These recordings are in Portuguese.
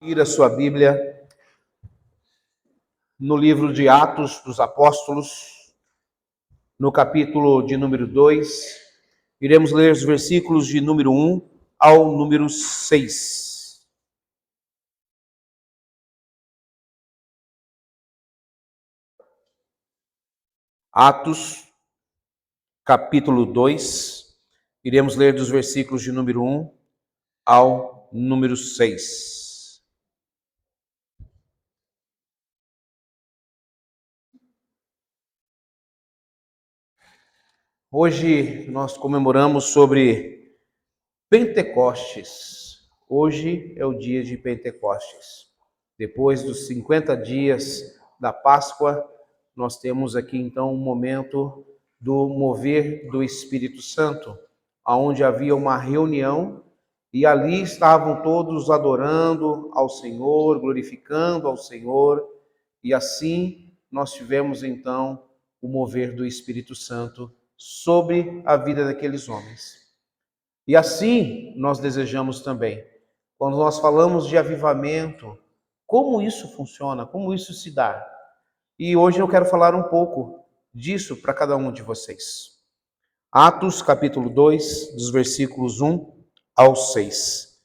Ir a sua Bíblia no livro de Atos dos Apóstolos, no capítulo de número 2, iremos ler os versículos de número 1 ao número 6. Atos, capítulo 2, iremos ler dos versículos de número 1 ao número 6. Hoje nós comemoramos sobre Pentecostes. Hoje é o dia de Pentecostes. Depois dos 50 dias da Páscoa, nós temos aqui então um momento do mover do Espírito Santo, onde havia uma reunião e ali estavam todos adorando ao Senhor, glorificando ao Senhor, e assim nós tivemos então o mover do Espírito Santo sobre a vida daqueles homens. E assim nós desejamos também, quando nós falamos de avivamento, como isso funciona, como isso se dá. E hoje eu quero falar um pouco disso para cada um de vocês. Atos, capítulo 2, dos versículos 1 ao 6.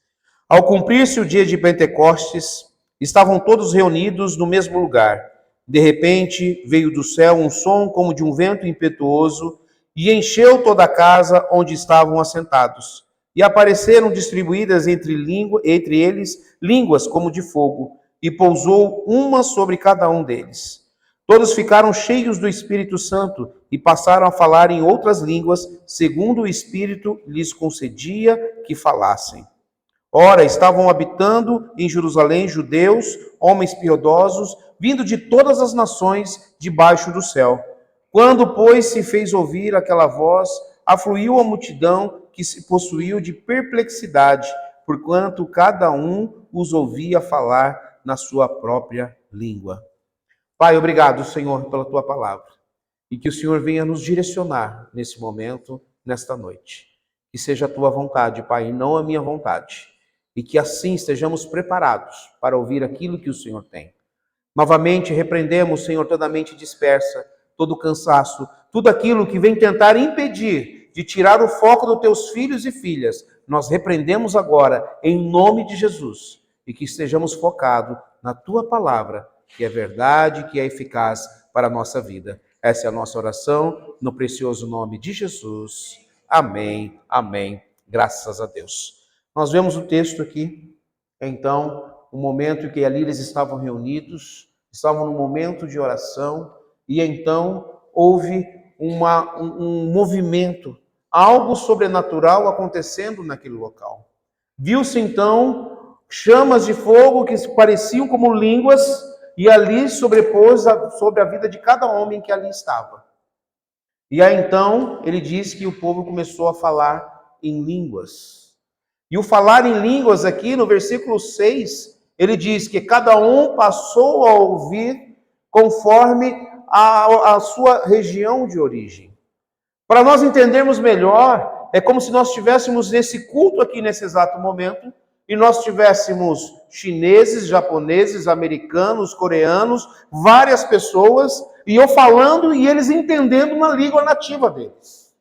Ao cumprir-se o dia de Pentecostes, estavam todos reunidos no mesmo lugar. De repente, veio do céu um som como de um vento impetuoso e encheu toda a casa onde estavam assentados. E apareceram distribuídas entre eles línguas como de fogo, e pousou uma sobre cada um deles. Todos ficaram cheios do Espírito Santo e passaram a falar em outras línguas, segundo o Espírito lhes concedia que falassem. Ora, estavam habitando em Jerusalém judeus, homens piedosos, vindo de todas as nações debaixo do céu. Quando, pois, se fez ouvir aquela voz, afluiu a multidão que se possuiu de perplexidade, porquanto cada um os ouvia falar na sua própria língua. Pai, obrigado, Senhor, pela tua palavra. E que o Senhor venha nos direcionar nesse momento, nesta noite. Que seja a tua vontade, Pai, e não a minha vontade. E que assim estejamos preparados para ouvir aquilo que o Senhor tem. Novamente, repreendemos, Senhor, toda a mente dispersa, todo o cansaço, tudo aquilo que vem tentar impedir de tirar o foco dos teus filhos e filhas. Nós repreendemos agora, em nome de Jesus, e que estejamos focados na tua palavra, que é verdade, que é eficaz para a nossa vida. Essa é a nossa oração, no precioso nome de Jesus. Amém, amém. Graças a Deus. Nós vemos o texto aqui, então, o momento em que ali eles estavam reunidos, estavam num momento de oração, e então houve um movimento, algo sobrenatural acontecendo naquele local. Viu-se então chamas de fogo que pareciam como línguas, e ali sobrepôs sobre a vida de cada homem que ali estava. E aí então ele diz que o povo começou a falar em línguas. E o falar em línguas aqui no versículo 6, ele diz que cada um passou a ouvir conforme a sua região de origem. Para nós entendermos melhor, é como se nós estivéssemos nesse culto aqui nesse exato momento, e nós tivéssemos chineses, japoneses, americanos, coreanos, várias pessoas, e eu falando e eles entendendo na língua nativa deles.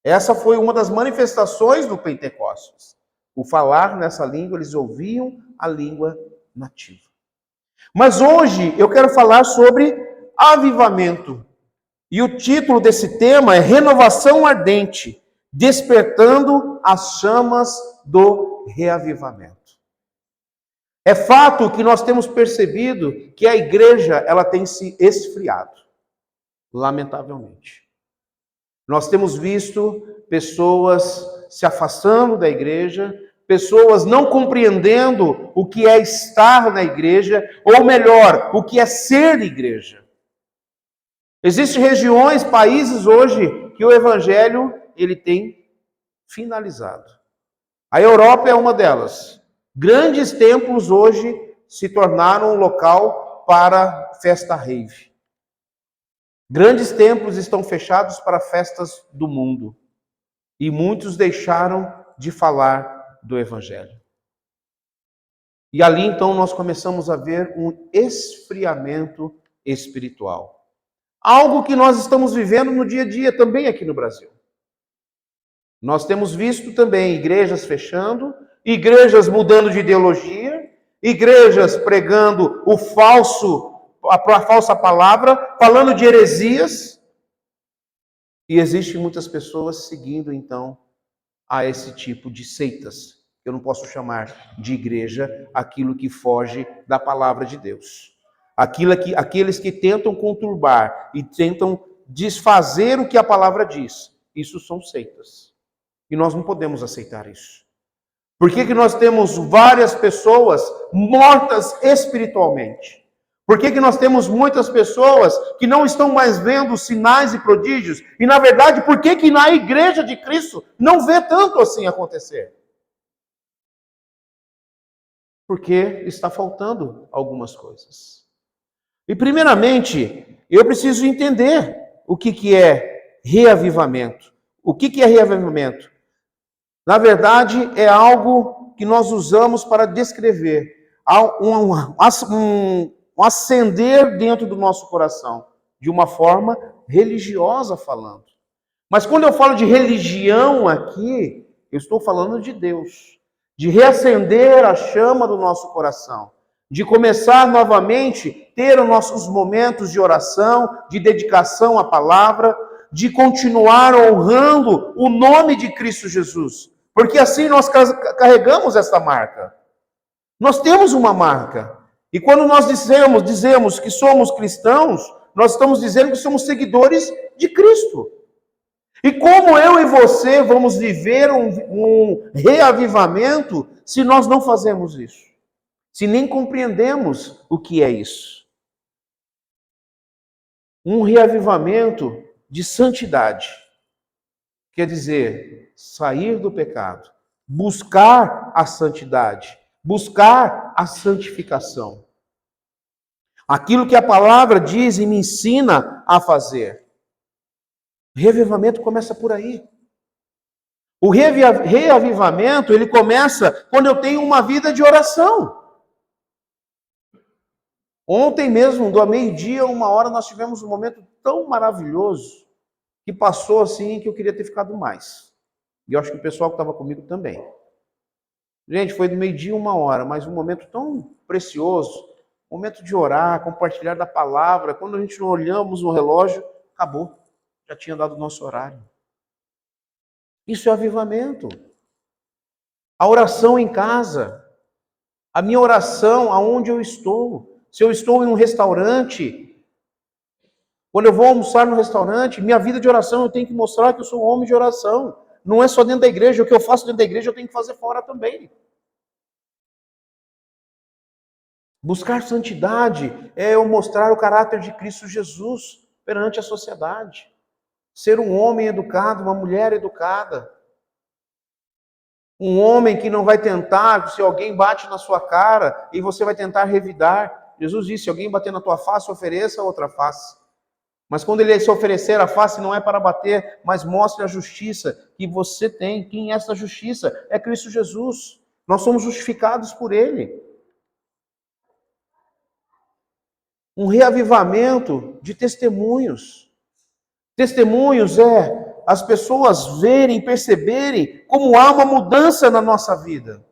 Essa foi uma das manifestações do Pentecostes. O falar nessa língua, eles ouviam a língua nativa. Mas hoje eu quero falar sobre avivamento. E o título desse tema é Renovação Ardente, despertando as chamas do reavivamento. É fato que nós temos percebido que a igreja ela tem se esfriado, lamentavelmente. Nós temos visto pessoas se afastando da igreja, pessoas não compreendendo o que é estar na igreja, ou melhor, o que é ser igreja. Existem regiões, países hoje, que o evangelho ele tem finalizado. A Europa é uma delas. Grandes templos hoje se tornaram um local para festa rave. Grandes templos estão fechados para festas do mundo. E muitos deixaram de falar do evangelho. E ali então nós começamos a ver um esfriamento espiritual. Algo que nós estamos vivendo no dia a dia também aqui no Brasil. Nós temos visto também igrejas fechando, igrejas mudando de ideologia, igrejas pregando a falsa palavra, falando de heresias. E existem muitas pessoas seguindo então a esse tipo de seitas. Eu não posso chamar de igreja aquilo que foge da palavra de Deus. Aqueles que tentam conturbar e tentam desfazer o que a palavra diz. Isso são seitas. E nós não podemos aceitar isso. Por que nós temos várias pessoas mortas espiritualmente? Por que nós temos muitas pessoas que não estão mais vendo sinais e prodígios? E na verdade, por que na igreja de Cristo não vê tanto assim acontecer? Porque está faltando algumas coisas. E primeiramente, eu preciso entender o que é reavivamento. O que é reavivamento? Na verdade, é algo que nós usamos para descrever um acender dentro do nosso coração, de uma forma religiosa falando. Mas quando eu falo de religião aqui, eu estou falando de Deus, de reacender a chama do nosso coração, de começar novamente ter os nossos momentos de oração, de dedicação à palavra, de continuar honrando o nome de Cristo Jesus, porque assim nós carregamos essa marca. Nós temos uma marca. E quando nós dizemos que somos cristãos, nós estamos dizendo que somos seguidores de Cristo. E como eu e você vamos viver um reavivamento se nós não fazemos isso? Se nem compreendemos o que é isso? Um reavivamento de santidade. Quer dizer, sair do pecado, buscar a santidade, buscar a santificação. Aquilo que a palavra diz e me ensina a fazer. O reavivamento começa por aí. O reavivamento, ele começa quando eu tenho uma vida de oração. Ontem mesmo, do meio-dia, 1h, nós tivemos um momento tão maravilhoso que passou assim que eu queria ter ficado mais. E eu acho que o pessoal que estava comigo também. Gente, foi do meio-dia 1h, mas um momento tão precioso, momento de orar, compartilhar da palavra. Quando a gente não olhamos no relógio, acabou. Já tinha dado o nosso horário. Isso é avivamento. A oração em casa. A minha oração aonde eu estou. Se eu estou em um restaurante, quando eu vou almoçar no restaurante, minha vida de oração, eu tenho que mostrar que eu sou um homem de oração. Não é só dentro da igreja. O que eu faço dentro da igreja, eu tenho que fazer fora também. Buscar santidade é eu mostrar o caráter de Cristo Jesus perante a sociedade. Ser um homem educado, uma mulher educada. Um homem que não vai tentar, se alguém bate na sua cara, e você vai tentar revidar. Jesus disse, se alguém bater na tua face, ofereça a outra face. Mas quando ele se oferecer a face, não é para bater, mas mostre a justiça que você tem. Quem é essa justiça? É Cristo Jesus. Nós somos justificados por Ele. Um reavivamento de testemunhos. Testemunhos é as pessoas verem, perceberem como há uma mudança na nossa vida.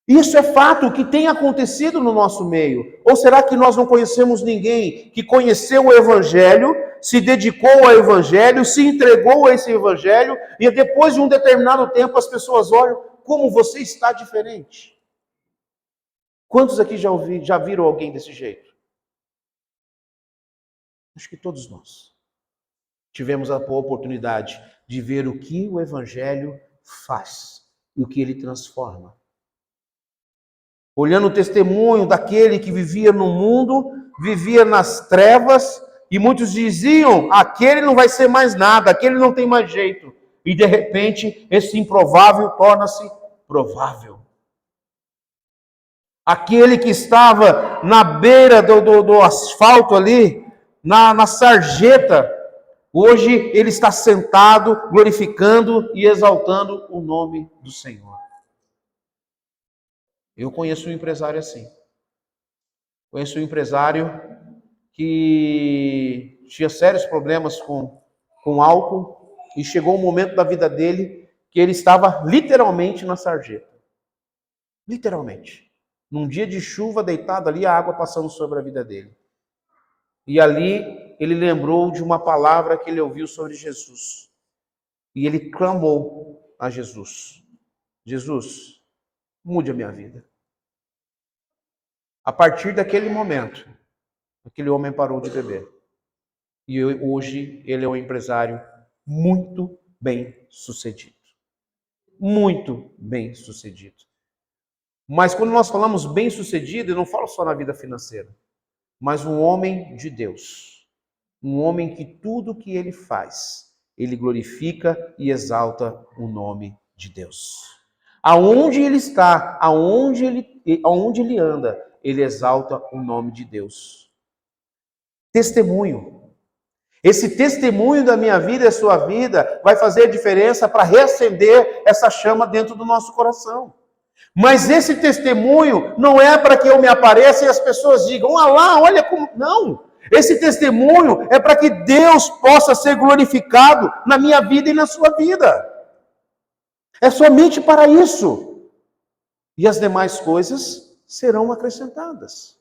Isso é fato que tem acontecido no nosso meio. Ou será que nós não conhecemos ninguém que conheceu o Evangelho, se dedicou ao Evangelho, se entregou a esse Evangelho, e depois de um determinado tempo as pessoas olham como você está diferente? Quantos aqui já viram alguém desse jeito? Acho que todos nós tivemos a oportunidade de ver o que o Evangelho faz e o que ele transforma. Olhando o testemunho daquele que vivia no mundo, vivia nas trevas, e muitos diziam, aquele não vai ser mais nada, aquele não tem mais jeito. E de repente, esse improvável torna-se provável. Aquele que estava na beira do asfalto ali, na sarjeta, hoje ele está sentado, glorificando e exaltando o nome do Senhor. Eu conheço um empresário assim. Conheço um empresário que tinha sérios problemas com álcool e chegou um momento da vida dele que ele estava literalmente na sarjeta. Literalmente. Num dia de chuva, deitado ali, a água passando sobre a vida dele. E ali ele lembrou de uma palavra que ele ouviu sobre Jesus. E ele clamou a Jesus. Jesus, mude a minha vida. A partir daquele momento, aquele homem parou de beber. E hoje ele é um empresário muito bem sucedido. Muito bem sucedido. Mas quando nós falamos bem sucedido, eu não falo só na vida financeira, mas um homem de Deus. Um homem que tudo que ele faz, ele glorifica e exalta o nome de Deus. Aonde ele está, aonde ele anda, ele exalta o nome de Deus. Testemunho. Esse testemunho da minha vida e da sua vida vai fazer a diferença para reacender essa chama dentro do nosso coração. Mas esse testemunho não é para que eu me apareça e as pessoas digam, ah lá, olha como... Não! Esse testemunho é para que Deus possa ser glorificado na minha vida e na sua vida. É somente para isso. E as demais coisas serão acrescentadas.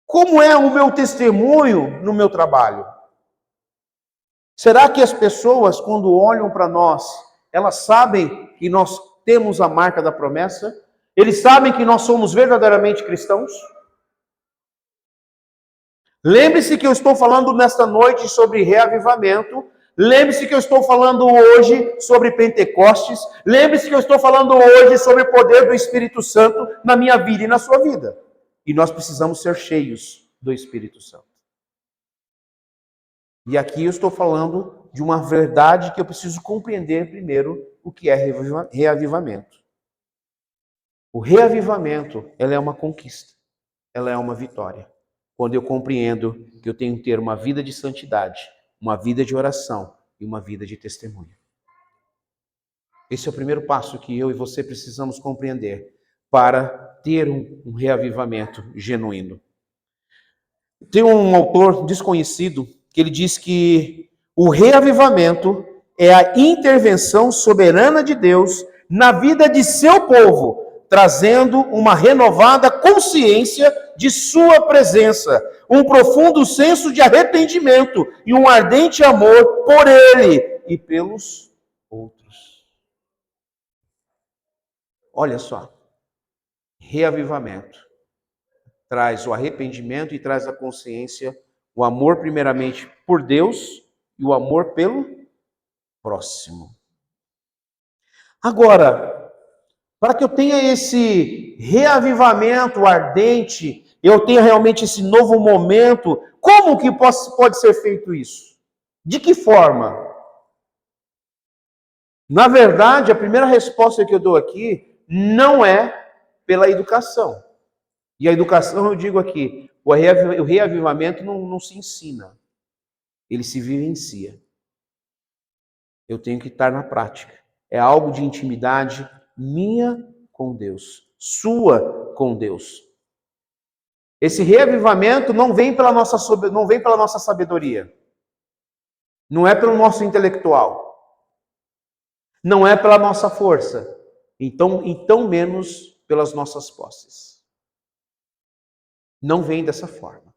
Como é o meu testemunho no meu trabalho? Será que as pessoas, quando olham para nós, elas sabem que nós temos a marca da promessa? Eles sabem que nós somos verdadeiramente cristãos? Lembre-se que eu estou falando nesta noite sobre reavivamento. Lembre-se que eu estou falando hoje sobre Pentecostes. Lembre-se que eu estou falando hoje sobre o poder do Espírito Santo na minha vida e na sua vida. E nós precisamos ser cheios do Espírito Santo. E aqui eu estou falando de uma verdade que eu preciso compreender primeiro o que é reavivamento. O reavivamento, ela é uma conquista, ela é uma vitória. Quando eu compreendo que eu tenho que ter uma vida de santidade, uma vida de oração e uma vida de testemunho. Esse é o primeiro passo que eu e você precisamos compreender para ter um reavivamento genuíno. Tem um autor desconhecido que ele diz que o reavivamento é a intervenção soberana de Deus na vida de seu povo, trazendo uma renovada consciência de sua presença, um profundo senso de arrependimento e um ardente amor por Ele e pelos outros. Olha só, reavivamento traz o arrependimento e traz a consciência, o amor primeiramente por Deus e o amor pelo próximo. Agora, para que eu tenha esse reavivamento ardente, eu tenha realmente esse novo momento, como que pode ser feito isso? De que forma? Na verdade, a primeira resposta que eu dou aqui não é pela educação. E a educação, eu digo aqui, o reavivamento não se ensina, ele se vivencia. Eu tenho que estar na prática. É algo de intimidade minha com Deus, sua com Deus. Esse reavivamento não vem pela nossa sabedoria, não é pelo nosso intelectual, não é pela nossa força, então menos pelas nossas posses. Não vem dessa forma.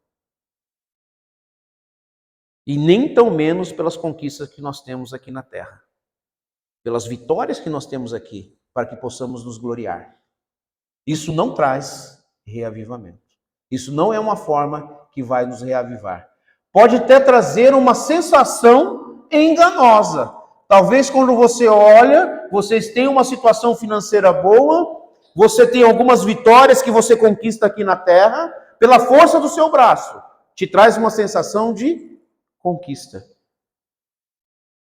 E nem tão menos pelas conquistas que nós temos aqui na terra. Pelas vitórias que nós temos aqui, para que possamos nos gloriar. Isso não traz reavivamento. Isso não é uma forma que vai nos reavivar. Pode até trazer uma sensação enganosa. Talvez quando você olha, vocês têm uma situação financeira boa, você tem algumas vitórias que você conquista aqui na terra, pela força do seu braço, te traz uma sensação de conquista.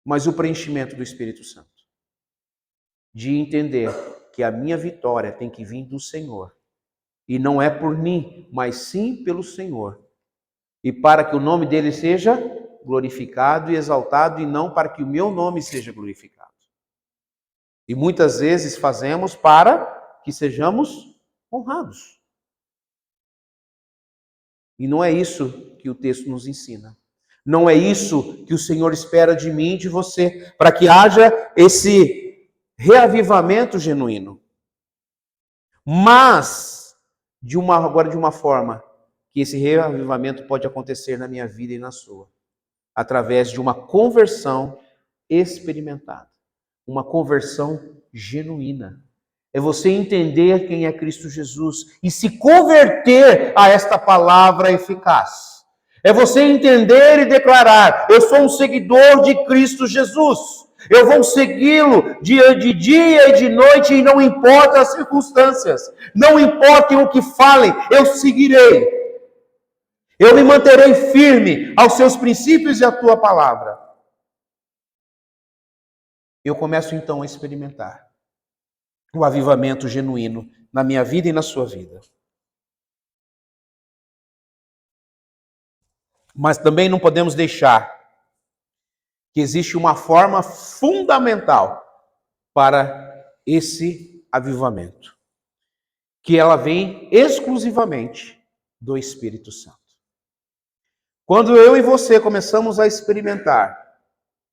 Mas o preenchimento do Espírito Santo, de entender que a minha vitória tem que vir do Senhor, e não é por mim, mas sim pelo Senhor, e para que o nome dele seja glorificado e exaltado, e não para que o meu nome seja glorificado. E muitas vezes fazemos para que sejamos honrados. E não é isso que o texto nos ensina. Não é isso que o Senhor espera de mim e de você, para que haja esse reavivamento genuíno. Mas, agora de uma forma que esse reavivamento pode acontecer na minha vida e na sua, através de uma conversão experimentada, uma conversão genuína. É você entender quem é Cristo Jesus e se converter a esta palavra eficaz. É você entender e declarar: eu sou um seguidor de Cristo Jesus. Eu vou segui-lo dia e de noite, e não importa as circunstâncias, não importa o que falem, eu seguirei. Eu me manterei firme aos seus princípios e à tua palavra. Eu começo então a experimentar o avivamento genuíno na minha vida e na sua vida. Mas também não podemos deixar que existe uma forma fundamental para esse avivamento, que ela vem exclusivamente do Espírito Santo. Quando eu e você começamos a experimentar,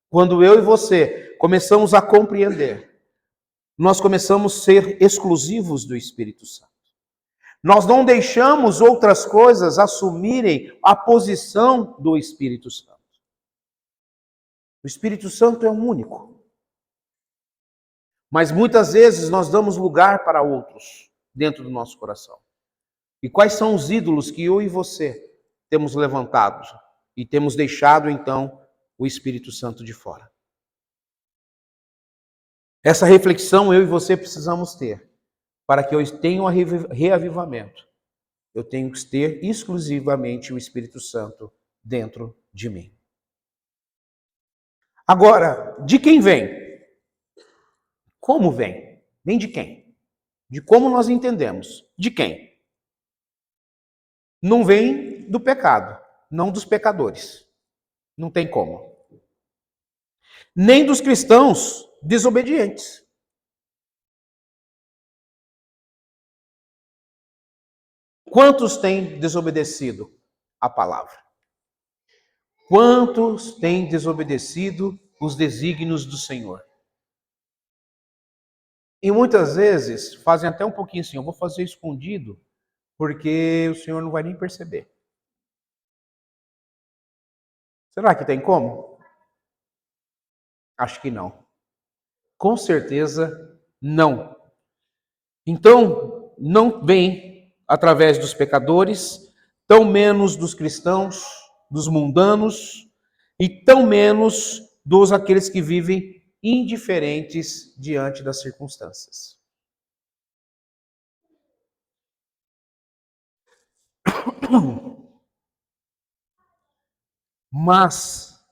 quando eu e você começamos a compreender, nós começamos a ser exclusivos do Espírito Santo. Nós não deixamos outras coisas assumirem a posição do Espírito Santo. O Espírito Santo é um único. Mas muitas vezes nós damos lugar para outros dentro do nosso coração. E quais são os ídolos que eu e você temos levantado e temos deixado então o Espírito Santo de fora? Essa reflexão eu e você precisamos ter. Para que eu tenha um reavivamento, eu tenho que ter exclusivamente o Espírito Santo dentro de mim. Agora, de quem vem? Como vem? Vem de quem? De como nós entendemos. De quem? Não vem do pecado, não dos pecadores. Não tem como. Nem dos cristãos desobedientes. Quantos têm desobedecido a palavra? Quantos têm desobedecido os desígnios do Senhor? E muitas vezes fazem até um pouquinho assim: eu vou fazer escondido, porque o Senhor não vai nem perceber. Será que tem como? Acho que não. Com certeza não. Então, não vem através dos pecadores, tão menos dos cristãos, dos mundanos, e tão menos dos aqueles que vivem indiferentes diante das circunstâncias. Mas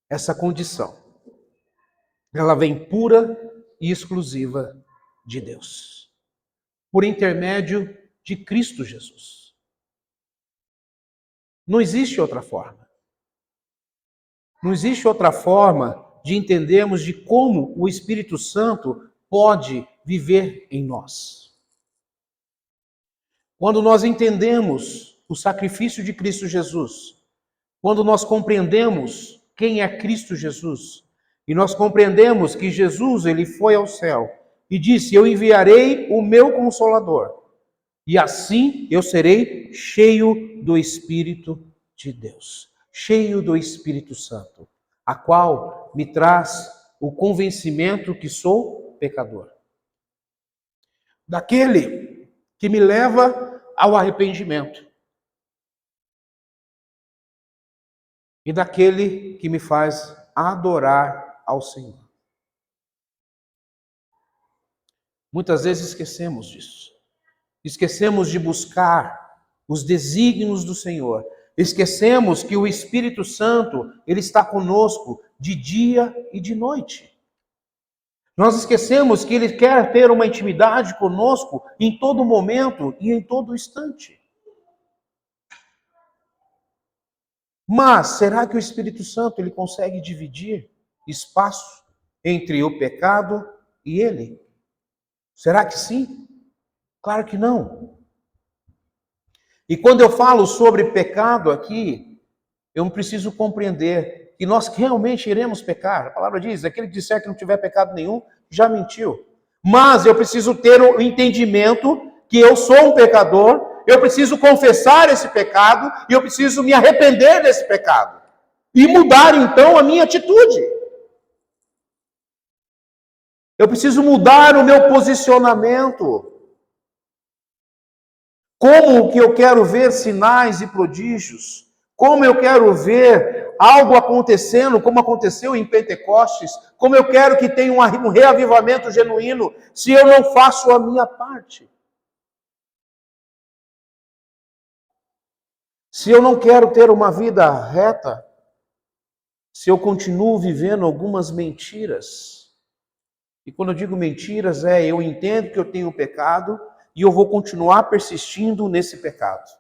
essa condição, ela vem pura e exclusiva de Deus, por intermédio de Cristo Jesus. Não existe outra forma. Não existe outra forma de entendermos de como o Espírito Santo pode viver em nós. Quando nós entendemos o sacrifício de Cristo Jesus, quando nós compreendemos quem é Cristo Jesus, e nós compreendemos que Jesus, ele foi ao céu e disse: eu enviarei o meu Consolador, e assim eu serei cheio do Espírito de Deus, cheio do Espírito Santo, a qual me traz o convencimento que sou pecador. Daquele que me leva ao arrependimento. E daquele que me faz adorar ao Senhor. Muitas vezes esquecemos disso. Esquecemos de buscar os desígnios do Senhor. Esquecemos que o Espírito Santo, ele está conosco de dia e de noite. Nós esquecemos que ele quer ter uma intimidade conosco em todo momento e em todo instante. Mas será que o Espírito Santo ele consegue dividir espaço entre o pecado e ele? Será que sim? Claro que não. E quando eu falo sobre pecado aqui, eu preciso compreender que nós realmente iremos pecar. A palavra diz, aquele que disser que não tiver pecado nenhum, já mentiu. Mas eu preciso ter o entendimento que eu sou um pecador, eu preciso confessar esse pecado e eu preciso me arrepender desse pecado. E mudar então a minha atitude. Eu preciso mudar o meu posicionamento. Como que eu quero ver sinais e prodígios? Como eu quero ver algo acontecendo, como aconteceu em Pentecostes? Como eu quero que tenha um reavivamento genuíno, se eu não faço a minha parte? Se eu não quero ter uma vida reta, se eu continuo vivendo algumas mentiras, e quando eu digo mentiras, eu entendo que eu tenho pecado e eu vou continuar persistindo nesse pecado.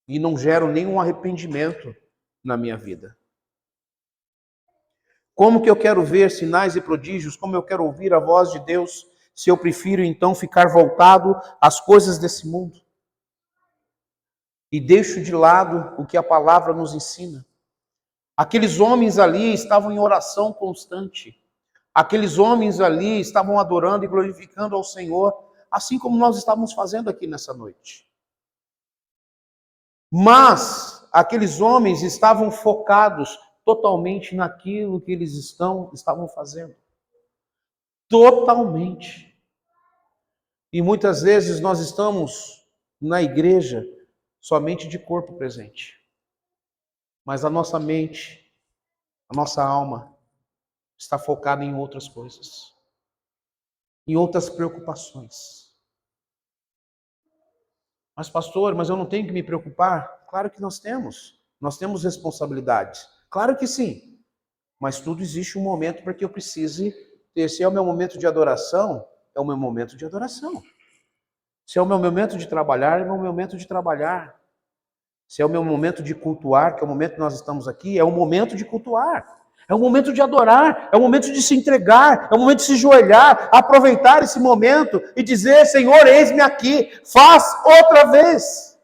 E não gero nenhum arrependimento na minha vida. Como que eu quero ver sinais e prodígios? Como eu quero ouvir a voz de Deus, se eu prefiro então ficar voltado às coisas desse mundo? E deixo de lado o que a palavra nos ensina. Aqueles homens ali estavam em oração constante. Aqueles homens ali estavam adorando e glorificando ao Senhor, assim como nós estávamos fazendo aqui nessa noite. Mas aqueles homens estavam focados totalmente naquilo que eles estavam fazendo. Totalmente. E muitas vezes nós estamos na igreja somente de corpo presente. Mas a nossa mente, a nossa alma está focada em outras coisas, em outras preocupações. Mas pastor, mas eu não tenho que me preocupar? Claro que nós temos. Nós temos responsabilidades. Claro que sim. Mas tudo existe um momento para que eu precise ter. Se é o meu momento de adoração, é o meu momento de adoração. Se é o meu momento de trabalhar, é o meu momento de trabalhar. Se é o meu momento de cultuar, que é o momento que nós estamos aqui, é o momento de cultuar. É o momento de adorar, é o momento de se entregar, é o momento de se joelhar, aproveitar esse momento e dizer, Senhor, eis-me aqui, faz outra vez.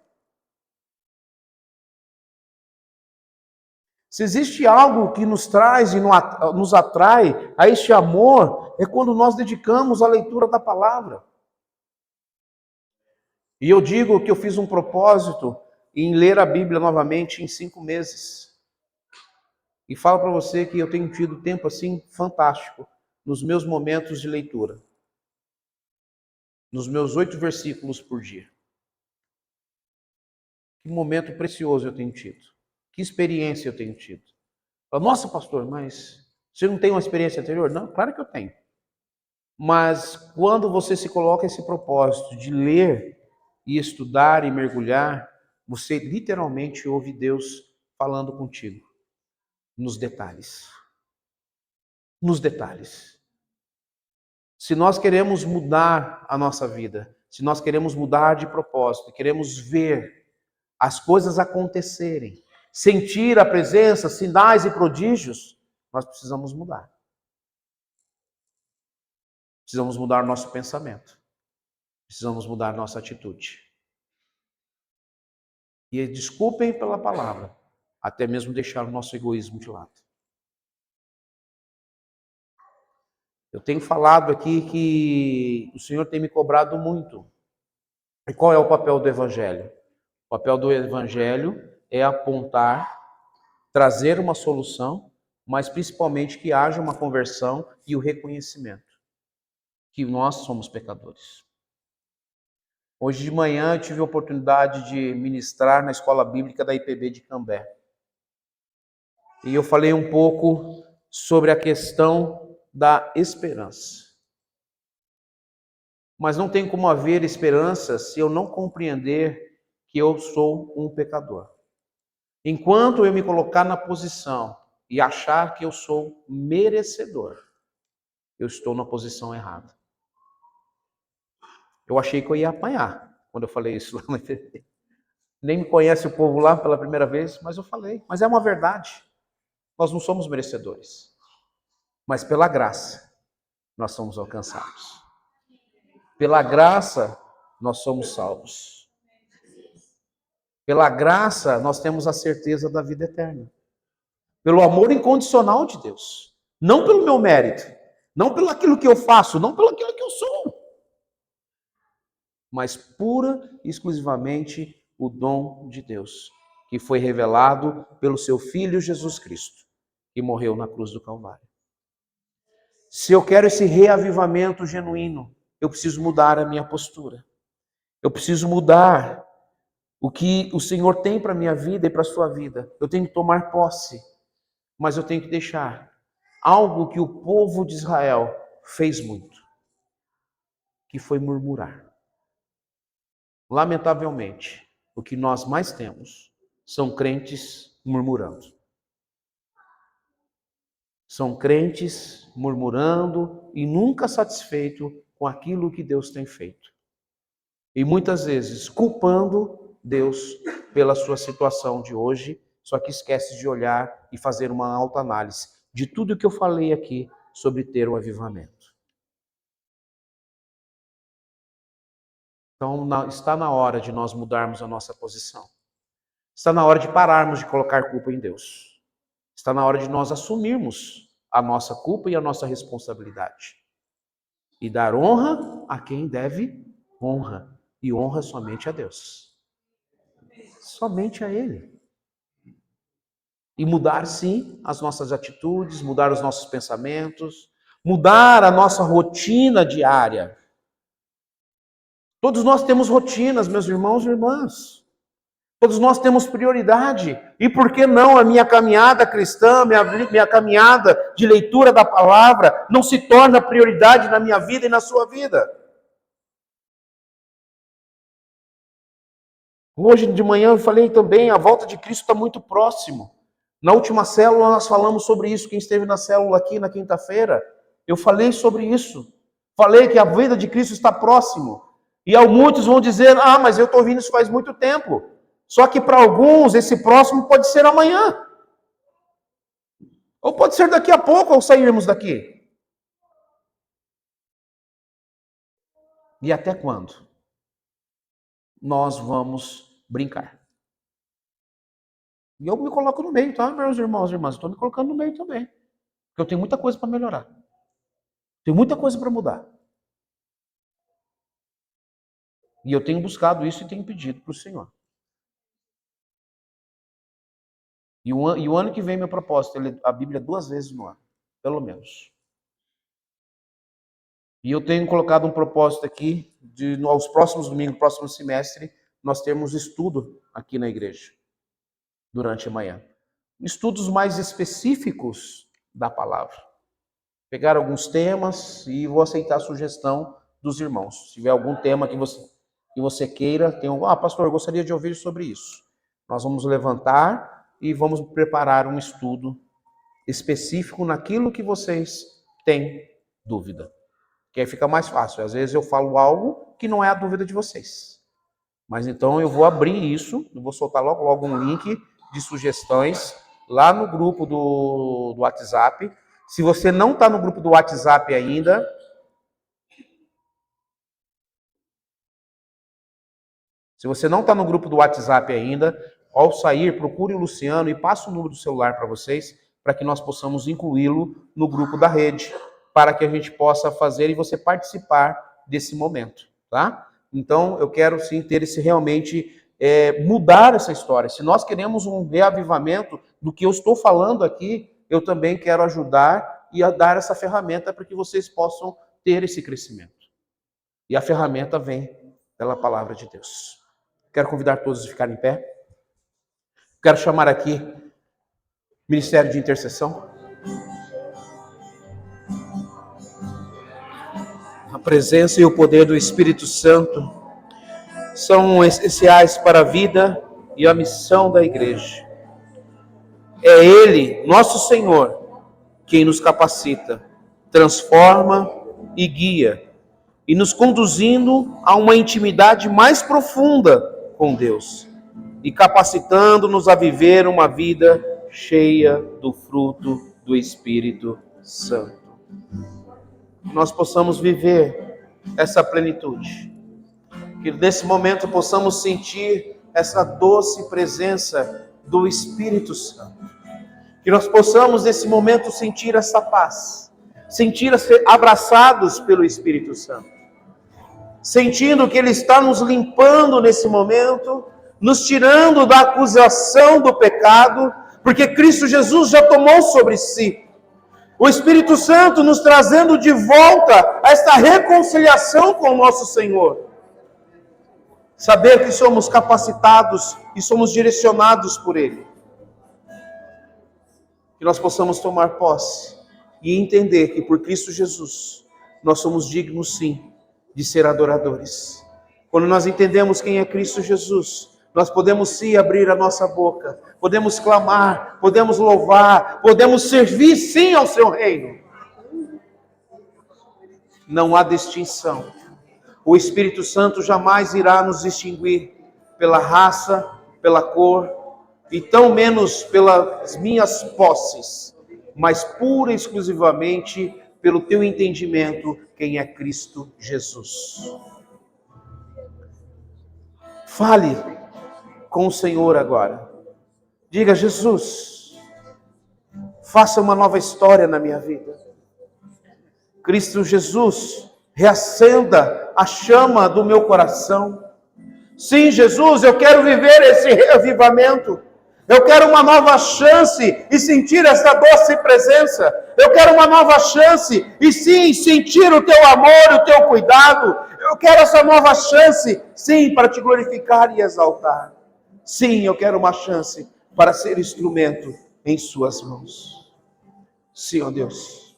Se existe algo que nos traz e nos atrai a este amor, é quando nós dedicamos a leitura da palavra. E eu digo que eu fiz um propósito em ler a Bíblia novamente em 5 meses. E falo para você que eu tenho tido tempo assim fantástico nos meus momentos de leitura. Nos meus 8 versículos por dia. Que momento precioso eu tenho tido. Que experiência eu tenho tido. Nossa, pastor, mas você não tem uma experiência anterior? Não, claro que eu tenho. Mas quando você se coloca esse propósito de ler e estudar e mergulhar, você literalmente ouve Deus falando contigo. Nos detalhes. Nos detalhes. Se nós queremos mudar a nossa vida, se nós queremos mudar de propósito, queremos ver as coisas acontecerem, sentir a presença, sinais e prodígios, nós precisamos mudar. Precisamos mudar nosso pensamento. Precisamos mudar nossa atitude. E desculpem pela palavra, até mesmo deixar o nosso egoísmo de lado. Eu tenho falado aqui que o Senhor tem me cobrado muito. E qual é o papel do Evangelho? O papel do Evangelho é apontar, trazer uma solução, mas principalmente que haja uma conversão e o reconhecimento que nós somos pecadores. Hoje de manhã eu tive a oportunidade de ministrar na escola bíblica da IPB de Cambé. E eu falei um pouco sobre a questão da esperança. Mas não tem como haver esperança se eu não compreender que eu sou um pecador. Enquanto eu me colocar na posição e achar que eu sou merecedor, eu estou na posição errada. Eu achei que eu ia apanhar quando eu falei isso lá na IPB. Nem me conhece o povo lá pela primeira vez, mas eu falei. Mas é uma verdade. Nós não somos merecedores. Mas pela graça, nós somos alcançados. Pela graça, nós somos salvos. Pela graça, nós temos a certeza da vida eterna. Pelo amor incondicional de Deus. Não pelo meu mérito. Não pelo aquilo que eu faço. Não pelo aquilo que eu sou. Mas pura e exclusivamente o dom de Deus, que foi revelado pelo seu Filho Jesus Cristo, que morreu na cruz do Calvário. Se eu quero esse reavivamento genuíno, eu preciso mudar a minha postura. Eu preciso mudar o que o Senhor tem para a minha vida e para a sua vida. Eu tenho que tomar posse, mas eu tenho que deixar algo que o povo de Israel fez muito, que foi murmurar. Lamentavelmente, o que nós mais temos são crentes murmurando. São crentes murmurando e nunca satisfeitos com aquilo que Deus tem feito. E muitas vezes culpando Deus pela sua situação de hoje, só que esquece de olhar e fazer uma autoanálise de tudo que eu falei aqui sobre ter o avivamento. Então, está na hora de nós mudarmos a nossa posição. Está na hora de pararmos de colocar culpa em Deus. Está na hora de nós assumirmos a nossa culpa e a nossa responsabilidade. E dar honra a quem deve honra. E honra somente a Deus. Somente a Ele. E mudar, sim, as nossas atitudes, mudar os nossos pensamentos, mudar a nossa rotina diária. Todos nós temos rotinas, meus irmãos e irmãs. Todos nós temos prioridade. E por que não a minha caminhada cristã, minha caminhada de leitura da palavra, não se torna prioridade na minha vida e na sua vida? Hoje de manhã eu falei também, a volta de Cristo está muito próximo. Na última célula nós falamos sobre isso, quem esteve na célula aqui na quinta-feira, eu falei sobre isso. Falei que a vida de Cristo está próximo. E muitos vão dizer, mas eu estou ouvindo isso faz muito tempo. Só que para alguns esse próximo pode ser amanhã. Ou pode ser daqui a pouco ao sairmos daqui. E até quando nós vamos brincar? E eu me coloco no meio, tá, meus irmãos e irmãs? Estou me colocando no meio também. Porque eu tenho muita coisa para melhorar. Tenho muita coisa para mudar. E eu tenho buscado isso e tenho pedido para o Senhor. E o ano que vem, meu propósito, a Bíblia 2 vezes no ano, pelo menos. E eu tenho colocado um propósito aqui, aos próximos domingos, próximo semestre, nós temos estudo aqui na igreja, durante a manhã. Estudos mais específicos da palavra. Pegar alguns temas e vou aceitar a sugestão dos irmãos. Se tiver algum tema que você queira, pastor, eu gostaria de ouvir sobre isso. Nós vamos levantar e vamos preparar um estudo específico naquilo que vocês têm dúvida. Que aí fica mais fácil. Às vezes eu falo algo que não é a dúvida de vocês. Mas então eu vou abrir isso, eu vou soltar logo um link de sugestões lá no grupo do WhatsApp. Se você não está no grupo do WhatsApp ainda, ao sair, procure o Luciano e passe o número do celular para vocês, para que nós possamos incluí-lo no grupo da rede, para que a gente possa fazer e você participar desse momento, tá? Então, eu quero sim ter realmente mudar essa história. Se nós queremos um reavivamento do que eu estou falando aqui, eu também quero ajudar e a dar essa ferramenta para que vocês possam ter esse crescimento. E a ferramenta vem pela palavra de Deus. Quero convidar todos a ficarem em pé. Quero chamar aqui Ministério de Intercessão. A presença e o poder do Espírito Santo são essenciais para a vida e a missão da igreja. É Ele, nosso Senhor, quem nos capacita, transforma e guia, e nos conduzindo a uma intimidade mais profunda com Deus, e capacitando-nos a viver uma vida cheia do fruto do Espírito Santo. Nós possamos viver essa plenitude. Que nesse momento possamos sentir essa doce presença do Espírito Santo. Que nós possamos nesse momento sentir essa paz, sentir ser abraçados pelo Espírito Santo, sentindo que Ele está nos limpando nesse momento, nos tirando da acusação do pecado, porque Cristo Jesus já tomou sobre si. O Espírito Santo nos trazendo de volta a esta reconciliação com o nosso Senhor. Saber que somos capacitados e somos direcionados por Ele. Que nós possamos tomar posse e entender que por Cristo Jesus nós somos dignos sim de ser adoradores. Quando nós entendemos quem é Cristo Jesus, nós podemos sim abrir a nossa boca, podemos clamar, podemos louvar, podemos servir sim ao seu reino. Não há distinção. O Espírito Santo jamais irá nos distinguir pela raça, pela cor, e tão menos pelas minhas posses, mas pura e exclusivamente pelo teu entendimento quem é Cristo Jesus. Fale com o Senhor agora. Diga: Jesus, faça uma nova história na minha vida. Cristo Jesus, reacenda a chama do meu coração. Sim, Jesus, eu quero viver esse reavivamento. Eu quero uma nova chance e sentir essa doce presença. Eu quero uma nova chance e sim, sentir o teu amor, o teu cuidado. Eu quero essa nova chance, sim, para te glorificar e exaltar. Sim, eu quero uma chance para ser instrumento em suas mãos. Sim, ó Deus.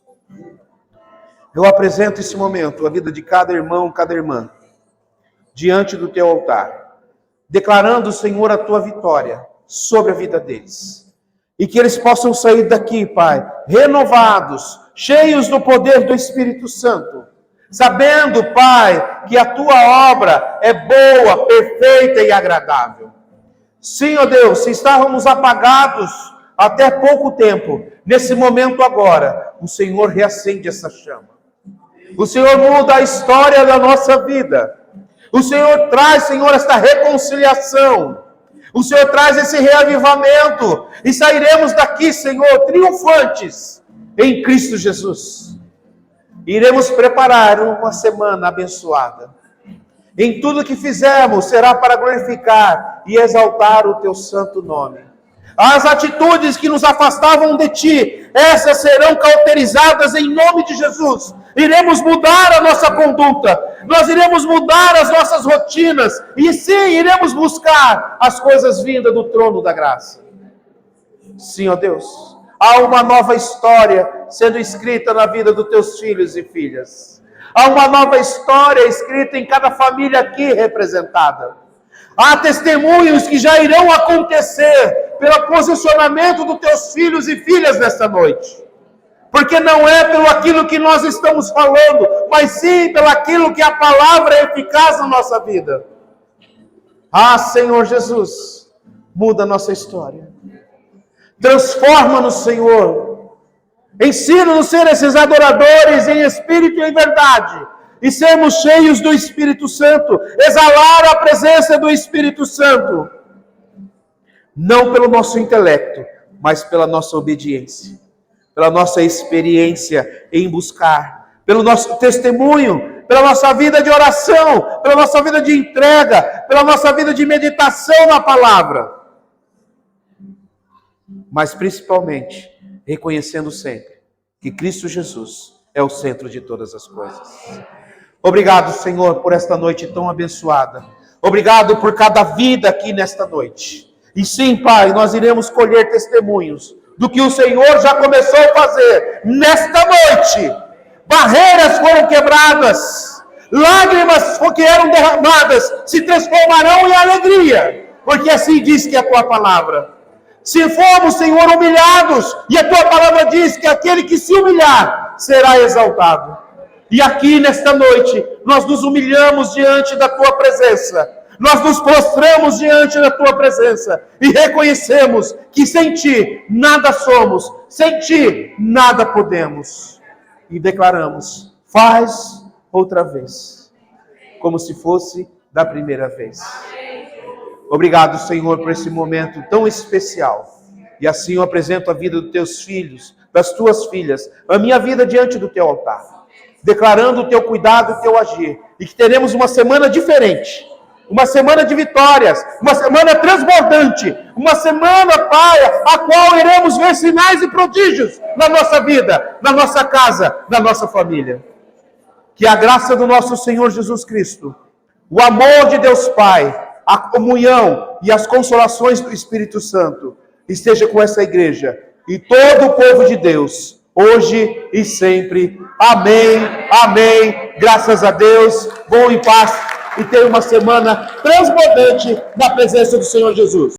Eu apresento esse momento, a vida de cada irmão, cada irmã, diante do teu altar, declarando, Senhor, a tua vitória sobre a vida deles. E que eles possam sair daqui, Pai, renovados, cheios do poder do Espírito Santo, sabendo, Pai, que a tua obra é boa, perfeita e agradável. Sim, ó Deus, se estávamos apagados até pouco tempo, nesse momento agora, o Senhor reacende essa chama. O Senhor muda a história da nossa vida. O Senhor traz, Senhor, esta reconciliação. O Senhor traz esse reavivamento. E sairemos daqui, Senhor, triunfantes em Cristo Jesus. Iremos preparar uma semana abençoada. Em tudo que fizermos será para glorificar e exaltar o teu santo nome. As atitudes que nos afastavam de ti, essas serão cauterizadas em nome de Jesus. Iremos mudar a nossa conduta, nós iremos mudar as nossas rotinas, e sim, iremos buscar as coisas vindas do trono da graça. Sim, ó Deus, há uma nova história sendo escrita na vida dos teus filhos e filhas. Há uma nova história escrita em cada família aqui representada. Há testemunhos que já irão acontecer pelo posicionamento dos teus filhos e filhas nesta noite. Porque não é pelo aquilo que nós estamos falando, mas sim pelo aquilo que a palavra é eficaz na nossa vida. Ah, Senhor Jesus, muda a nossa história. Transforma-nos, Senhor. Ensina-nos a ser esses adoradores em espírito e em verdade. E sermos cheios do Espírito Santo. Exalar a presença do Espírito Santo. Não pelo nosso intelecto, mas pela nossa obediência. Pela nossa experiência em buscar. Pelo nosso testemunho. Pela nossa vida de oração. Pela nossa vida de entrega. Pela nossa vida de meditação na palavra. Mas principalmente, reconhecendo sempre que Cristo Jesus é o centro de todas as coisas. Obrigado, Senhor, por esta noite tão abençoada. Obrigado por cada vida aqui nesta noite. E sim, Pai, nós iremos colher testemunhos do que o Senhor já começou a fazer nesta noite. Barreiras foram quebradas, lágrimas que eram derramadas se transformarão em alegria, porque assim diz que é a tua palavra. Se formos, Senhor, humilhados, e a tua palavra diz que aquele que se humilhar será exaltado. E aqui nesta noite, nós nos humilhamos diante da tua presença. Nós nos prostramos diante da tua presença e reconhecemos que sem ti nada somos, sem ti nada podemos. E declaramos: faz outra vez, como se fosse da primeira vez. Obrigado, Senhor, por esse momento tão especial. E assim eu apresento a vida dos teus filhos, das tuas filhas, a minha vida diante do teu altar, declarando o teu cuidado, o teu agir, e que teremos uma semana diferente, uma semana de vitórias, uma semana transbordante, uma semana, Pai, a qual iremos ver sinais e prodígios na nossa vida, na nossa casa, na nossa família. Que a graça do nosso Senhor Jesus Cristo, o amor de Deus Pai, a comunhão e as consolações do Espírito Santo esteja com essa igreja e todo o povo de Deus, hoje e sempre. Amém, amém. Graças a Deus. Vão em paz e tenham uma semana transbordante na presença do Senhor Jesus.